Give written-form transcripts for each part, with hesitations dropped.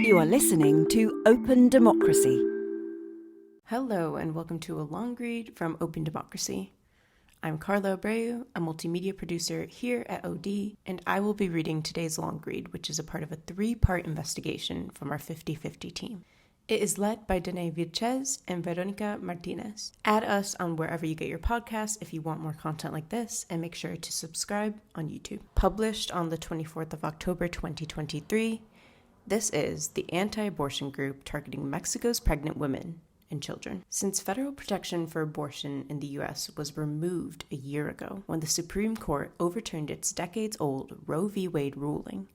You are listening to Open Democracy. Hello and welcome to a long read from Open Democracy. I'm Carla Abreu, a multimedia producer here at OD, and I will be reading today's long read, which is a part of a 3-part investigation from our 50/50 team. It is led by Danae Vilches and Veronica Martinez. Add us on wherever you get your podcasts if you want more content like this, and make sure to subscribe on YouTube. Published on the 24th of October 2023, this is the anti-abortion group targeting Mexico's pregnant women and children. Since federal protection for abortion in the U.S. was removed a year ago when the Supreme Court overturned its decades-old Roe v. Wade ruling,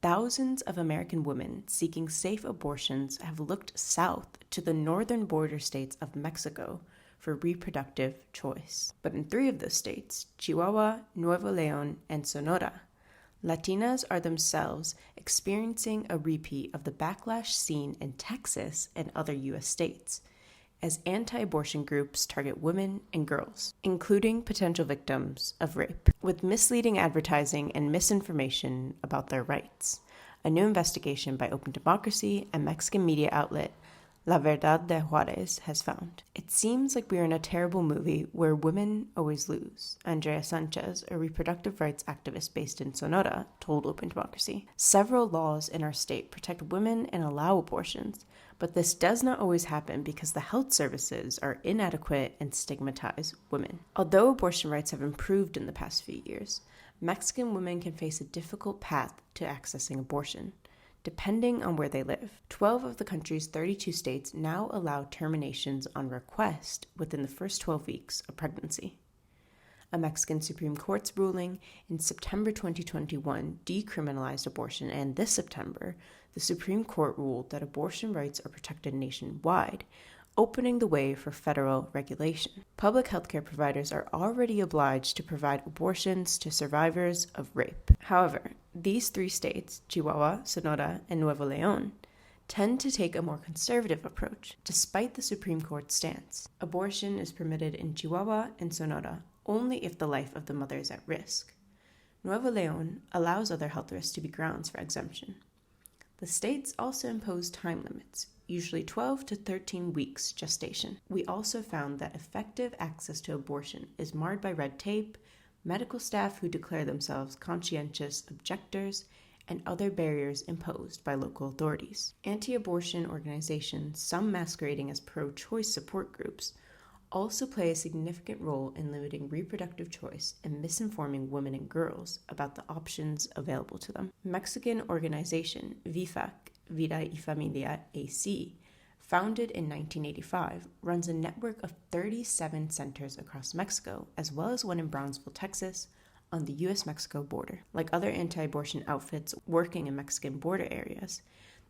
thousands of American women seeking safe abortions have looked south to the northern border states of Mexico for reproductive choice. But in 3 of those states, Chihuahua, Nuevo León, and Sonora, Latinas are themselves experiencing a repeat of the backlash seen in Texas and other U.S. states, as anti-abortion groups target women and girls, including potential victims of rape, with misleading advertising and misinformation about their rights. A new investigation by Open Democracy and Mexican media outlet La Verdad de Juarez has found. It seems like we are in a terrible movie where women always lose, Andrea Sanchez, a reproductive rights activist based in Sonora, told Open Democracy. Several laws in our state protect women and allow abortions, but this does not always happen because the health services are inadequate and stigmatize women. Although abortion rights have improved in the past few years, Mexican women can face a difficult path to accessing abortion, depending on where they live. 12 of the country's 32 states now allow terminations on request within the first 12 weeks of pregnancy. A Mexican Supreme Court's ruling in September 2021 decriminalized abortion, and this September, the Supreme Court ruled that abortion rights are protected nationwide, opening the way for federal regulation. Public healthcare providers are already obliged to provide abortions to survivors of rape. However, these 3 states, Chihuahua, Sonora, and Nuevo León, tend to take a more conservative approach, despite the Supreme Court's stance. Abortion is permitted in Chihuahua and Sonora only if the life of the mother is at risk. Nuevo León allows other health risks to be grounds for exemption. The states also impose time limits, usually 12 to 13 weeks gestation. We also found that effective access to abortion is marred by red tape, medical staff who declare themselves conscientious objectors, and other barriers imposed by local authorities. Anti-abortion organizations, some masquerading as pro-choice support groups, also play a significant role in limiting reproductive choice and misinforming women and girls about the options available to them. Mexican organization VIFAC, Vida y Familia AC, founded in 1985, runs a network of 37 centers across Mexico, as well as one in Brownsville, Texas, on the U.S.-Mexico border. Like other anti-abortion outfits working in Mexican border areas,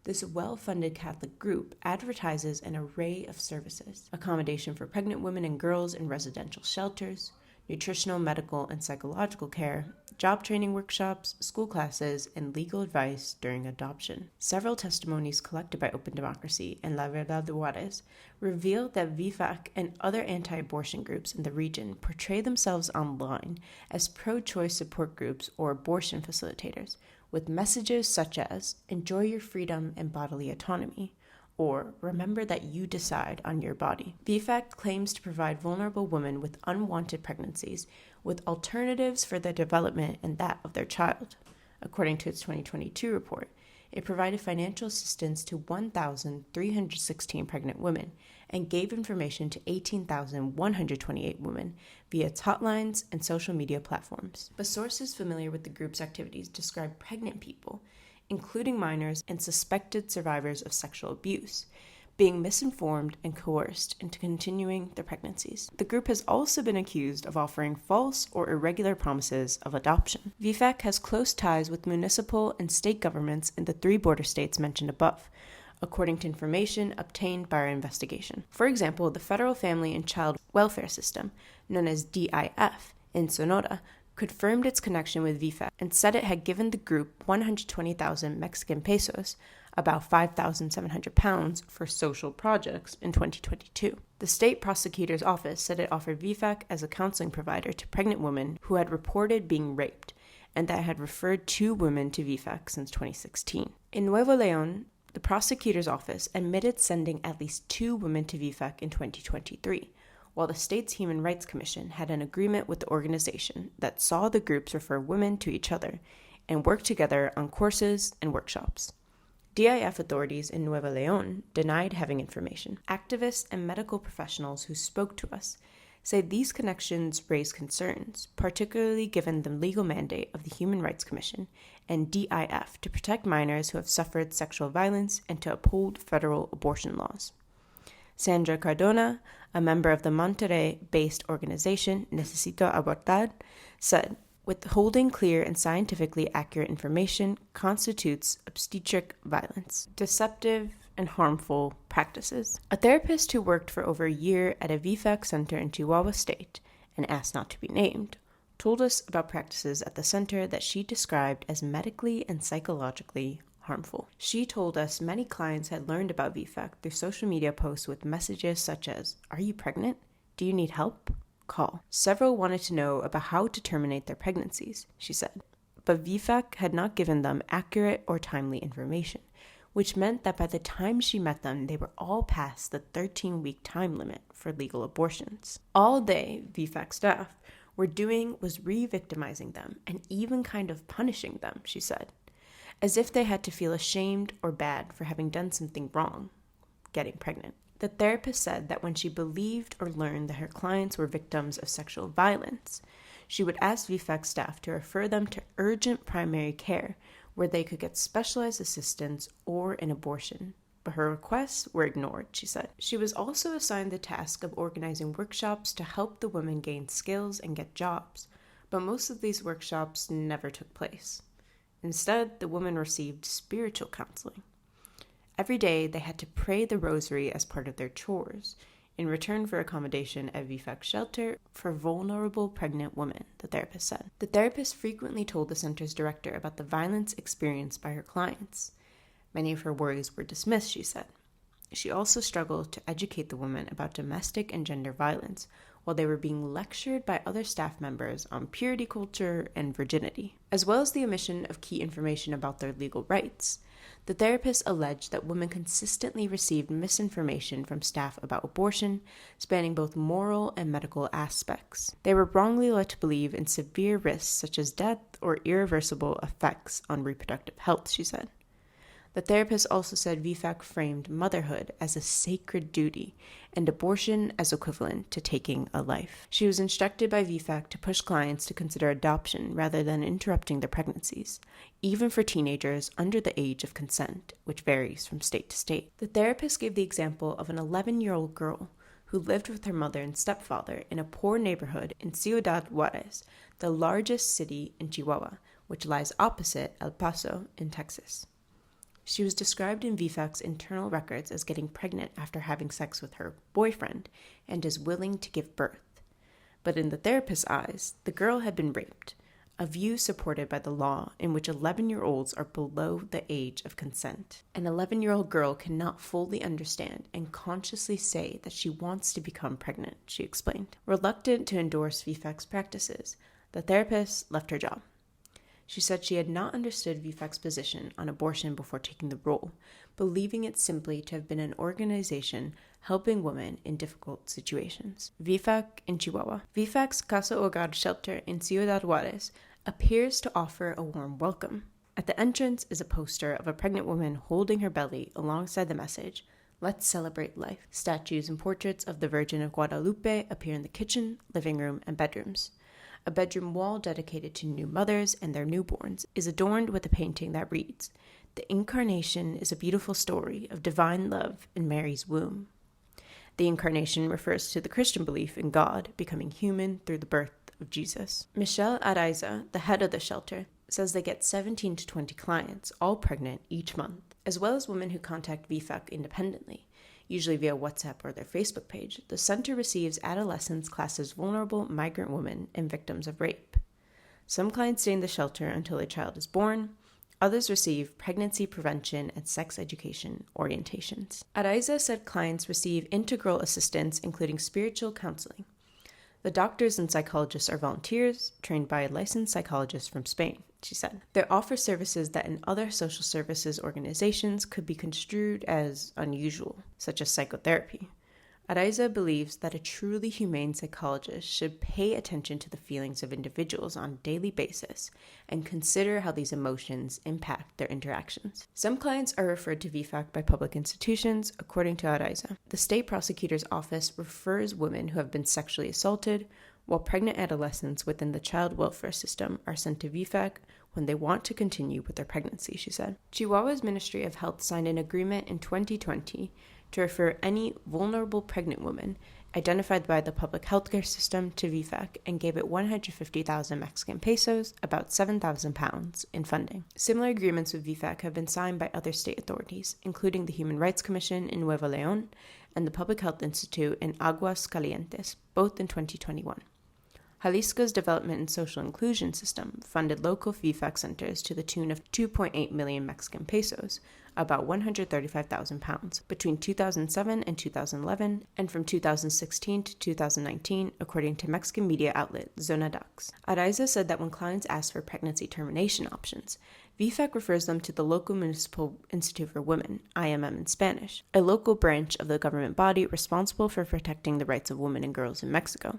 this well-funded Catholic group advertises an array of services: accommodation for pregnant women and girls in residential shelters, nutritional, medical, and psychological care, job training workshops, school classes, and legal advice during adoption. Several testimonies collected by Open Democracy and La Verdad de Juarez revealed that VIFAC and other anti-abortion groups in the region portray themselves online as pro-choice support groups or abortion facilitators, with messages such as, "Enjoy your freedom and bodily autonomy," or "Remember that you decide on your body." VIFAC claims to provide vulnerable women with unwanted pregnancies with alternatives for their development and that of their child. According to its 2022 report, it provided financial assistance to 1,316 pregnant women and gave information to 18,128 women via its hotlines and social media platforms. But sources familiar with the group's activities describe pregnant people, including minors and suspected survivors of sexual abuse, being misinformed and coerced into continuing their pregnancies. The group has also been accused of offering false or irregular promises of adoption. VIFAC has close ties with municipal and state governments in the 3 border states mentioned above, according to information obtained by our investigation. For example, the Federal Family and Child Welfare System, known as DIF, in Sonora, confirmed its connection with VIFAC and said it had given the group 120,000 Mexican pesos, about 5,700 pounds, for social projects in 2022. The state prosecutor's office said it offered VIFAC as a counseling provider to pregnant women who had reported being raped, and that had referred 2 women to VIFAC since 2016. In Nuevo León, The prosecutor's office admitted sending at least 2 women to VFAC in 2023, while the state's Human Rights Commission had an agreement with the organization that saw the groups refer women to each other and work together on courses and workshops. DIF authorities in Nuevo León denied having information. Activists and medical professionals who spoke to us say these connections raise concerns, particularly given the legal mandate of the Human Rights Commission and DIF to protect minors who have suffered sexual violence and to uphold federal abortion laws. Sandra Cardona, a member of the Monterrey-based organization Necesito Abortar, said, "Withholding clear and scientifically accurate information constitutes obstetric violence, deceptive and harmful practices." A therapist who worked for over a year at a VFAC center in Chihuahua State and asked not to be named told us about practices at the center that she described as medically and psychologically harmful. She told us many clients had learned about VFAC through social media posts with messages such as, "Are you pregnant? Do you need help? Call." Several wanted to know about how to terminate their pregnancies, she said, but VFAC had not given them accurate or timely information, which meant that by the time she met them, they were all past the 13-week time limit for legal abortions. All day, VFAC staff were doing was re-victimizing them and even kind of punishing them, she said, as if they had to feel ashamed or bad for having done something wrong, getting pregnant. The therapist said that when she believed or learned that her clients were victims of sexual violence, she would ask VFAC staff to refer them to urgent primary care where they could get specialized assistance or an abortion. But her requests were ignored, she said. She was also assigned the task of organizing workshops to help the women gain skills and get jobs, but most of these workshops never took place. Instead, the women received spiritual counseling. Every day, they had to pray the rosary as part of their chores, in return for accommodation at VFAC shelter for vulnerable pregnant women, the therapist said. The therapist frequently told the center's director about the violence experienced by her clients. Many of her worries were dismissed, she said. She also struggled to educate the women about domestic and gender violence, while they were being lectured by other staff members on purity culture and virginity, as well as the omission of key information about their legal rights. The therapist alleged that women consistently received misinformation from staff about abortion, spanning both moral and medical aspects. They were wrongly led to believe in severe risks such as death or irreversible effects on reproductive health, she said. The therapist also said VFAC framed motherhood as a sacred duty and abortion as equivalent to taking a life. She was instructed by VFAC to push clients to consider adoption rather than interrupting their pregnancies, even for teenagers under the age of consent, which varies from state to state. The therapist gave the example of an 11-year-old girl who lived with her mother and stepfather in a poor neighborhood in Ciudad Juarez, the largest city in Chihuahua, which lies opposite El Paso in Texas. She was described in VFAC's internal records as getting pregnant after having sex with her boyfriend and as willing to give birth. But in the therapist's eyes, the girl had been raped, a view supported by the law in which 11-year-olds are below the age of consent. An 11-year-old girl cannot fully understand and consciously say that she wants to become pregnant, she explained. Reluctant to endorse VFAC's practices, the therapist left her job. She said she had not understood VFAC's position on abortion before taking the role, believing it simply to have been an organization helping women in difficult situations. VFAC in Chihuahua. VFAC's Casa Hogar shelter in Ciudad Juarez appears to offer a warm welcome. At the entrance is a poster of a pregnant woman holding her belly alongside the message, "Let's celebrate life." Statues and portraits of the Virgin of Guadalupe appear in the kitchen, living room, and bedrooms. A bedroom wall dedicated to new mothers and their newborns is adorned with a painting that reads, "The Incarnation is a beautiful story of divine love in Mary's womb." The Incarnation refers to the Christian belief in God becoming human through the birth of Jesus. Michelle Araiza, the head of the shelter, says they get 17 to 20 clients, all pregnant, each month, as well as women who contact VFAC independently. Usually via WhatsApp or their Facebook page, the center receives adolescents classed as vulnerable migrant women and victims of rape. Some clients stay in the shelter until their child is born. Others receive pregnancy prevention and sex education orientations. Araiza said clients receive integral assistance, including spiritual counseling. The doctors and psychologists are volunteers trained by a licensed psychologist from Spain. she said. They offer services that in other social services organizations could be construed as unusual, such as psychotherapy. Araiza believes that a truly humane psychologist should pay attention to the feelings of individuals on a daily basis and consider how these emotions impact their interactions. Some clients are referred to VFAC by public institutions, according to Araiza. The state prosecutor's office refers women who have been sexually assaulted, while pregnant adolescents within the child welfare system are sent to VFAC when they want to continue with their pregnancy, she said. Chihuahua's Ministry of Health signed an agreement in 2020 to refer any vulnerable pregnant woman identified by the public healthcare system to VFAC and gave it 150,000 Mexican pesos, about 7,000 pounds, in funding. Similar agreements with VFAC have been signed by other state authorities, including the Human Rights Commission in Nuevo León and the Public Health Institute in Aguas Calientes, both in 2021. Jalisco's Development and Social Inclusion System funded local VFAC centers to the tune of 2.8 million Mexican pesos, about 135,000 pounds, between 2007 and 2011, and from 2016 to 2019, according to Mexican media outlet Zona Dax. Araiza said that when clients ask for pregnancy termination options, VFAC refers them to the local Municipal Institute for Women, IMM in Spanish, a local branch of the government body responsible for protecting the rights of women and girls in Mexico.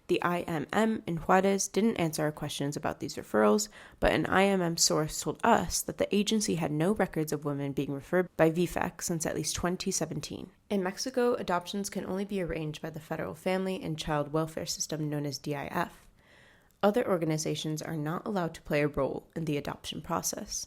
The IMM in Juarez didn't answer our questions about these referrals, but an IMM source told us that the agency had no records of women being referred by VFAC since at least 2017. In Mexico, adoptions can only be arranged by the Federal Family and Child Welfare System known as DIF. Other organizations are not allowed to play a role in the adoption process.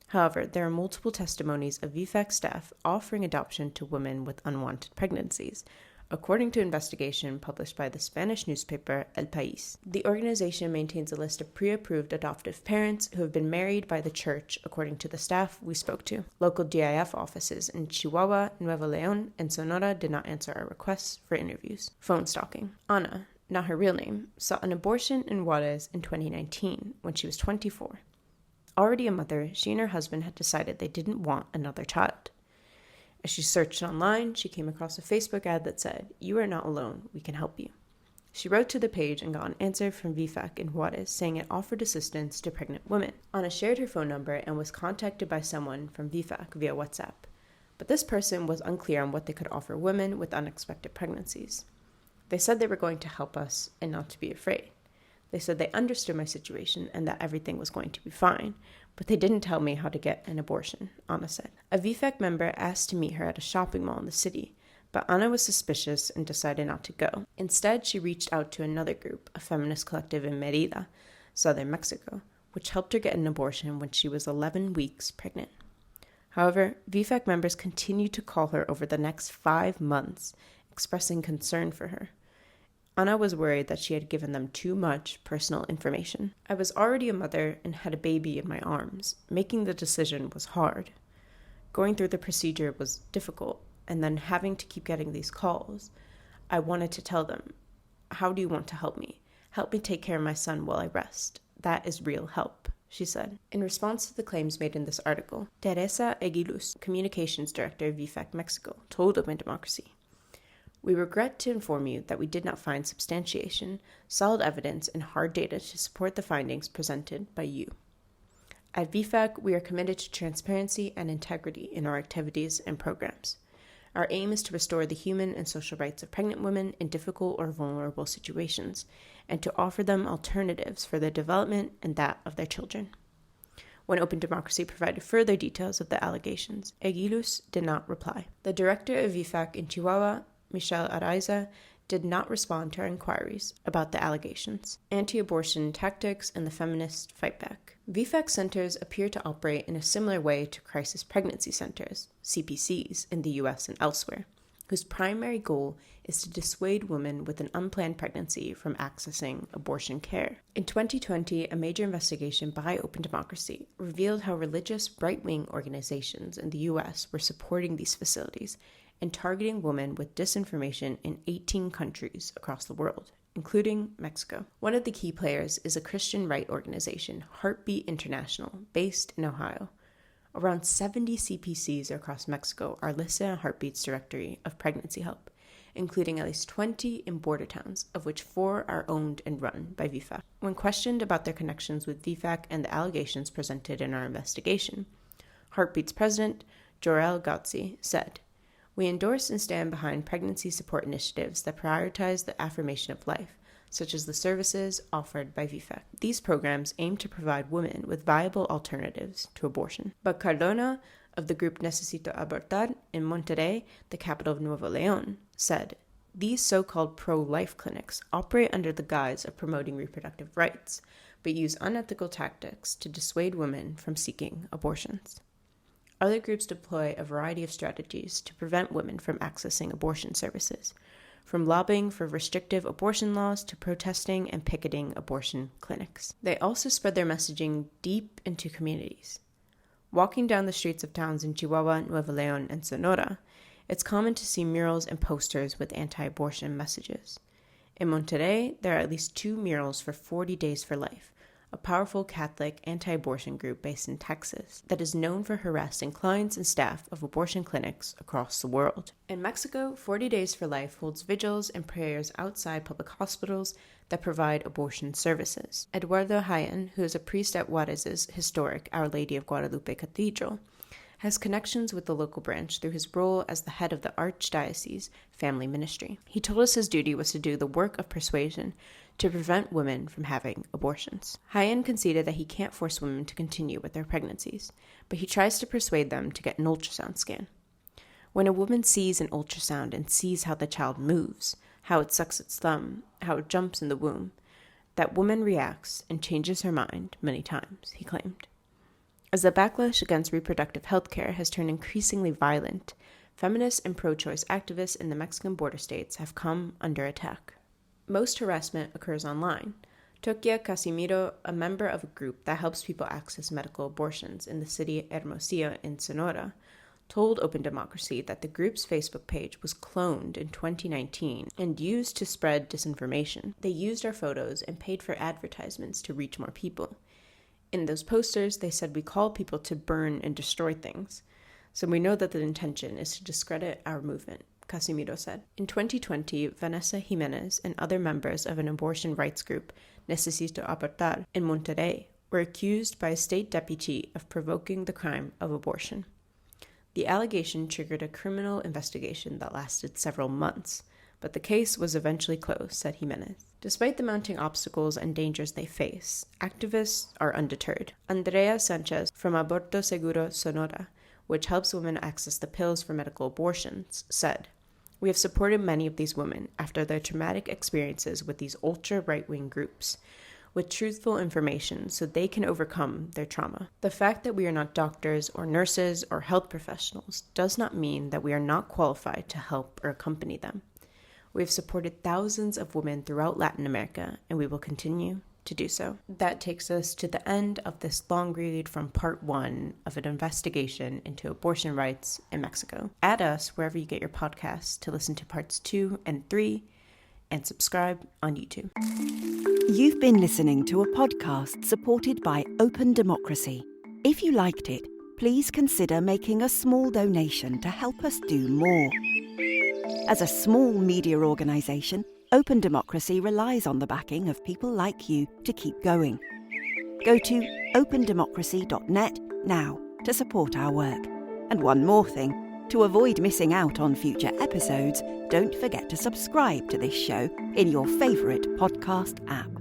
However, there are multiple testimonies of VFAC staff offering adoption to women with unwanted pregnancies, according to investigation published by the Spanish newspaper El País. The organization maintains a list of pre-approved adoptive parents who have been married by the church, according to the staff we spoke to. Local DIF offices in Chihuahua, Nuevo León, and Sonora did not answer our requests for interviews. Phone stalking. Ana, not her real name, sought an abortion in Juarez in 2019 when she was 24. Already a mother, she and her husband had decided they didn't want another child. As she searched online, she came across a Facebook ad that said, "You are not alone, we can help you." She wrote to the page and got an answer from VFAC in Juarez saying it offered assistance to pregnant women. Ana shared her phone number and was contacted by someone from VFAC via WhatsApp, but this person was unclear on what they could offer women with unexpected pregnancies. They said they were going to help us and not to be afraid. They said they understood my situation and that everything was going to be fine, but they didn't tell me how to get an abortion, Ana said. A VFAC member asked to meet her at a shopping mall in the city, but Ana was suspicious and decided not to go. Instead, she reached out to another group, a feminist collective in Mérida, southern Mexico, which helped her get an abortion when she was 11 weeks pregnant. However, VFAC members continued to call her over the next 5 months, expressing concern for her. Ana was worried that she had given them too much personal information. "I was already a mother and had a baby in my arms. Making the decision was hard. Going through the procedure was difficult, and then having to keep getting these calls. I wanted to tell them, how do you want to help me? Help me take care of my son while I rest. That is real help," she said. In response to the claims made in this article, Teresa Eguiluz, communications director of VFAC Mexico, told openDemocracy, "We regret to inform you that we did not find substantiation, solid evidence, and hard data to support the findings presented by you. At VFAC, we are committed to transparency and integrity in our activities and programs. Our aim is to restore the human and social rights of pregnant women in difficult or vulnerable situations, and to offer them alternatives for their development and that of their children." When openDemocracy provided further details of the allegations, Eguiluz did not reply. The director of VFAC in Chihuahua, Michelle Araiza, did not respond to our inquiries about the allegations, anti-abortion tactics, and the feminist fight back. VFAC centers appear to operate in a similar way to crisis pregnancy centers, CPCs, in the US and elsewhere, whose primary goal is to dissuade women with an unplanned pregnancy from accessing abortion care. In 2020, a major investigation by openDemocracy revealed how religious right-wing organizations in the US were supporting these facilities and targeting women with disinformation in 18 countries across the world, including Mexico. One of the key players is a Christian right organization, Heartbeat International, based in Ohio. Around 70 CPCs across Mexico are listed on Heartbeat's directory of pregnancy help, including at least 20 in border towns, of which 4 are owned and run by VFAC. When questioned about their connections with VFAC and the allegations presented in our investigation, Heartbeat's president, Jorel Gautzi, said, "We endorse and stand behind pregnancy support initiatives that prioritize the affirmation of life, such as the services offered by VFAC. These programs aim to provide women with viable alternatives to abortion." But Cardona, of the group Necesito Abortar in Monterrey, the capital of Nuevo León, said, "These so-called pro-life clinics operate under the guise of promoting reproductive rights, but use unethical tactics to dissuade women from seeking abortions." Other groups deploy a variety of strategies to prevent women from accessing abortion services, from lobbying for restrictive abortion laws to protesting and picketing abortion clinics. They also spread their messaging deep into communities. Walking down the streets of towns in Chihuahua, Nuevo León, and Sonora, it's common to see murals and posters with anti-abortion messages. In Monterrey, there are at least 2 murals for 40 Days for Life, a powerful Catholic anti-abortion group based in Texas that is known for harassing clients and staff of abortion clinics across the world. In Mexico, 40 Days for Life holds vigils and prayers outside public hospitals that provide abortion services. Eduardo Jaén, who is a priest at Juárez's historic Our Lady of Guadalupe Cathedral, has connections with the local branch through his role as the head of the Archdiocese Family Ministry. He told us his duty was to do the work of persuasion to prevent women from having abortions. Jaén conceded that he can't force women to continue with their pregnancies, but he tries to persuade them to get an ultrasound scan. When a woman sees an ultrasound and sees how the child moves, how it sucks its thumb, how it jumps in the womb, that woman reacts and changes her mind many times, he claimed. As the backlash against reproductive health care has turned increasingly violent, feminists and pro-choice activists in the Mexican border states have come under attack. Most harassment occurs online. Tokia Casimiro, a member of a group that helps people access medical abortions in the city Hermosillo in Sonora, told openDemocracy that the group's Facebook page was cloned in 2019 and used to spread disinformation. They used our photos and paid for advertisements to reach more people. In those posters, they said we call people to burn and destroy things, so we know that the intention is to discredit our movement, Casimiro said. In 2020, Vanessa Jimenez and other members of an abortion rights group, Necesito Abortar, in Monterrey, were accused by a state deputy of provoking the crime of abortion. The allegation triggered a criminal investigation that lasted several months, but the case was eventually closed, said Jimenez. Despite the mounting obstacles and dangers they face, activists are undeterred. Andrea Sanchez from Aborto Seguro Sonora, which helps women access the pills for medical abortions, said, "We have supported many of these women after their traumatic experiences with these ultra-right-wing groups, with truthful information so they can overcome their trauma. The fact that we are not doctors or nurses or health professionals does not mean that we are not qualified to help or accompany them. We have supported thousands of women throughout Latin America, and we will continue to do so." That takes us to the end of this long read from part 1 of an investigation into abortion rights in Mexico. Add us wherever you get your podcasts to listen to parts 2 and 3, and subscribe on YouTube. You've been listening to a podcast supported by openDemocracy. If you liked it, please consider making a small donation to help us do more. As a small media organisation, openDemocracy relies on the backing of people like you to keep going. Go to opendemocracy.net now to support our work. And one more thing, to avoid missing out on future episodes, don't forget to subscribe to this show in your favourite podcast app.